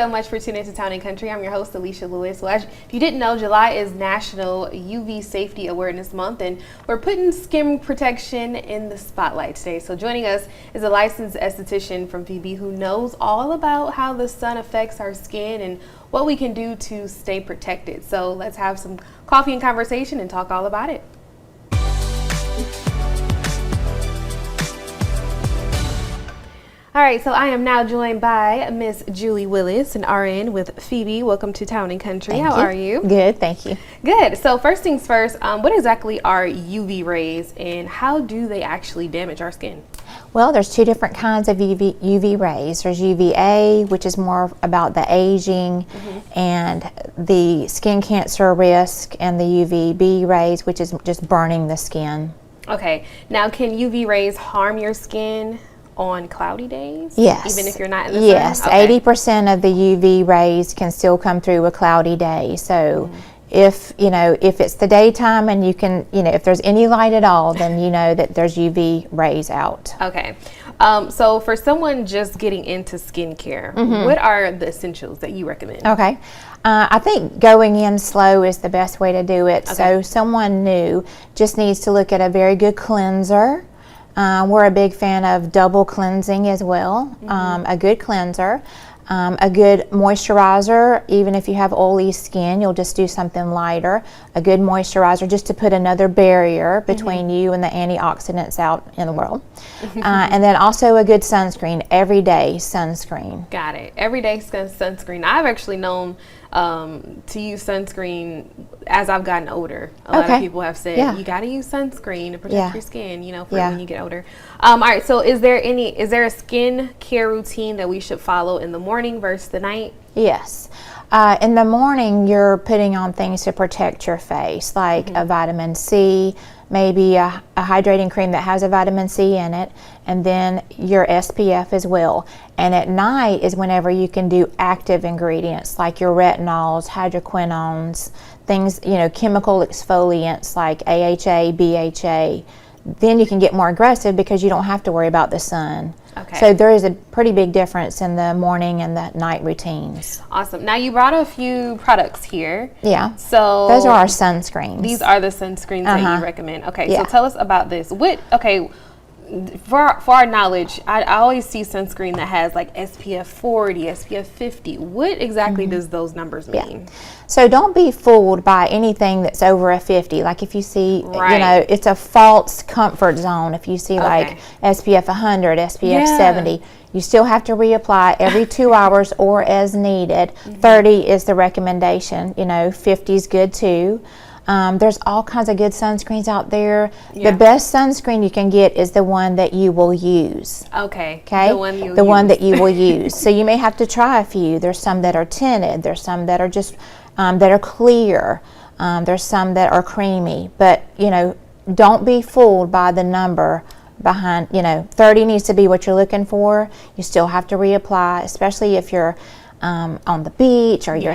So much for tuning into Town and Country. I'm your host, Alicia Lewis. Well, if you didn't know, July is National UV Safety Awareness Month, and we're putting skin protection in the spotlight today. So joining us is a licensed esthetician from Phoebe who knows all about how the sun affects our skin and what we can do to stay protected. So let's have some coffee and conversation and talk all about it. All right, so I am now joined by Miss Julie Willis, an RN with Phoebe. Welcome to Town and Country. How are you? Good, thank you. Good. So first things first, what exactly are UV rays and how do they actually damage our skin? Well, there's two different kinds of UV rays. There's UVA, which is more about the aging and the skin cancer risk, and the UVB rays, which is just burning the skin. Okay. Now, can UV rays harm your skin on cloudy days? Yes. Even if you're not in the yes, sun? Okay. 80% of the UV rays can still come through a cloudy day. So if it's the daytime and you can, if there's any light at all, then you know that there's UV rays out. Okay. So for someone just getting into skincare, what are the essentials that you recommend? Okay. I think going in slow is the best way to do it. Okay. So someone new just needs to look at a very good cleanser. We're a big fan of double cleansing as well. A good cleanser, a good moisturizer. Even if you have oily skin, you'll just do something lighter. A good moisturizer just to put another barrier between you and the antioxidants out in the world. And then also a good sunscreen, everyday sunscreen. Got it. Everyday sunscreen. I've actually known to use sunscreen as I've gotten older. A lot of people have said you got to use sunscreen to protect your skin, for when you get older. All right. So is there a skin care routine that we should follow in the morning versus the night? Yes. In the morning, you're putting on things to protect your face, like a vitamin C, maybe a hydrating cream that has a vitamin C in it, and then your SPF as well. And at night is whenever you can do active ingredients like your retinols, hydroquinones, things, chemical exfoliants like AHA, BHA. Then you can get more aggressive because you don't have to worry about the sun. Okay. So there is a pretty big difference in the morning and the night routines. Awesome. Now you brought a few products here. Yeah. So those are our sunscreens. These are the sunscreens that you recommend. Okay. Yeah. So tell us about this. For our knowledge, I always see sunscreen that has like SPF 40, SPF 50. What exactly does those numbers mean? So don't be fooled by anything that's over a 50. Like if you see, it's a false comfort zone. If you see like SPF 100, SPF 70, you still have to reapply every 2 hours or as needed. 30 is the recommendation. 50 is good too. There's all kinds of good sunscreens out there. The best sunscreen you can get is the one that you will use. Okay. The one that you will use. So you may have to try a few. There's some that are tinted. There's some that are just that are clear. There's some that are creamy. But don't be fooled by the number behind. 30 needs to be what you're looking for. You still have to reapply, especially if you're on the beach or you're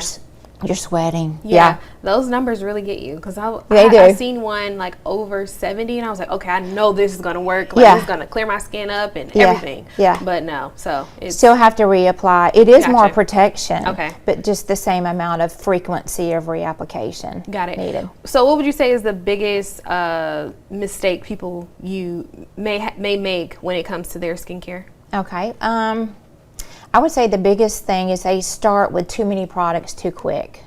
sweating. Yeah. Those numbers really get you because They do. I've seen one like over 70 and I was like, okay, I know this is going to work. Like, it's going to clear my skin up and everything. Yeah. But no, so it's still have to reapply. It is more protection. But just the same amount of frequency of reapplication. Got it. Needed. So what would you say is the biggest mistake people may make when it comes to their skincare? Okay. I would say the biggest thing is they start with too many products too quick.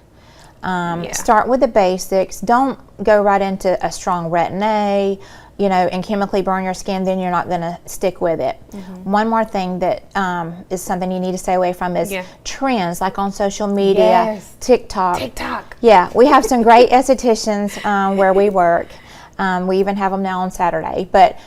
Start with the basics. Don't go right into a strong retin-A, and chemically burn your skin, then you're not going to stick with it. One more thing that is something you need to stay away from is trends, like on social media, TikTok. Yeah, we have some great estheticians where we work. We even have them now on Saturday. But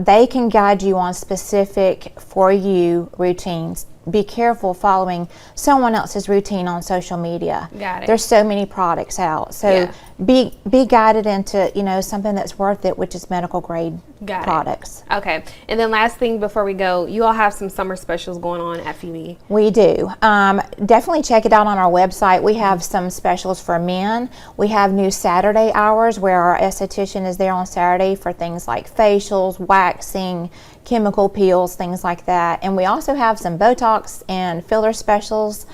they can guide you on specific for you routines. Be careful following someone else's routine on social media. Got it. There's so many products out. So be guided into, something that's worth it, which is medical grade products. Okay. And then last thing before we go, you all have some summer specials going on at Phoebe. We do. Definitely check it out on our website. We have some specials for men. We have new Saturday hours where our esthetician is there on Saturday for things like facials, waxing, chemical peels, things like that. And we also have some Botox and filler specials.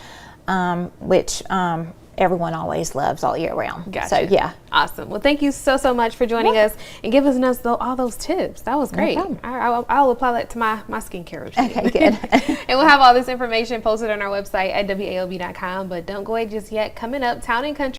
which everyone always loves all year round. Gotcha. So yeah. Awesome. Well, thank you so much for joining us and giving us all those tips. That was great. problem. I'll apply that to my skincare routine. Okay, good. And we'll have all this information posted on our website at WALB.com. But don't go away just yet. Coming up, Town and Country